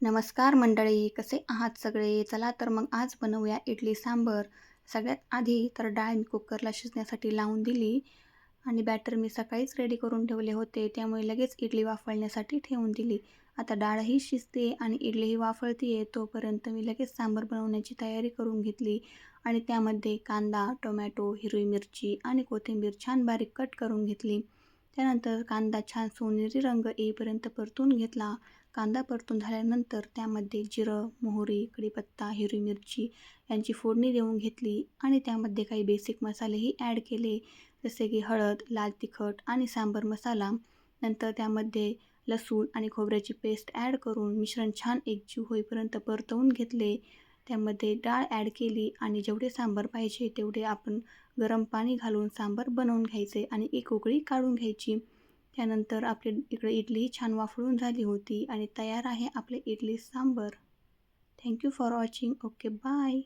नमस्कार मंडळी, कसे आहात सगळे? चला तर मग आज बनवूया इडली सांबर. सगळ्यात आधी तर डाळ मी कुकरला शिजण्यासाठी लावून दिली आणि बॅटर मी सकाळीच रेडी करून ठेवले होते, त्यामुळे लगेच इडली वाफवण्यासाठी ठेवून दिली. आता डाळही शिजते आणि इडलीही वाफळते तोपर्यंत मी लगेच सांबर बनवण्याची तयारी करून घेतली आणि त्यामध्ये कांदा, टोमॅटो, हिरवी मिरची आणि कोथिंबीर छान बारीक कट करून घेतली. त्यानंतर कांदा छान सोनेरी रंग येईपर्यंत परतून घेतला. कांदा परतून झाल्यानंतर त्यामध्ये जिरं, मोहरी, कढीपत्ता, हिरवी मिरची यांची फोडणी देऊन घेतली आणि त्यामध्ये काही बेसिक मसालेही ॲड केले, जसे की हळद, लाल तिखट आणि सांबर मसाला. नंतर त्यामध्ये लसूण आणि खोबऱ्याची पेस्ट ॲड करून मिश्रण छान एकजीव होईपर्यंत परतवून घेतले. त्यामध्ये डाळ ॲड केली आणि जेवढे सांबार पाहिजे तेवढे आपण गरम पाणी घालून सांबार बनवून घ्यायचे आणि एक उकळी काढून घ्यायची. त्यानंतर आपली इकडे इडली छान वाफळून झाली होती आणि तयार आहे आपले idli sambar. Thank you for watching. Okay, bye.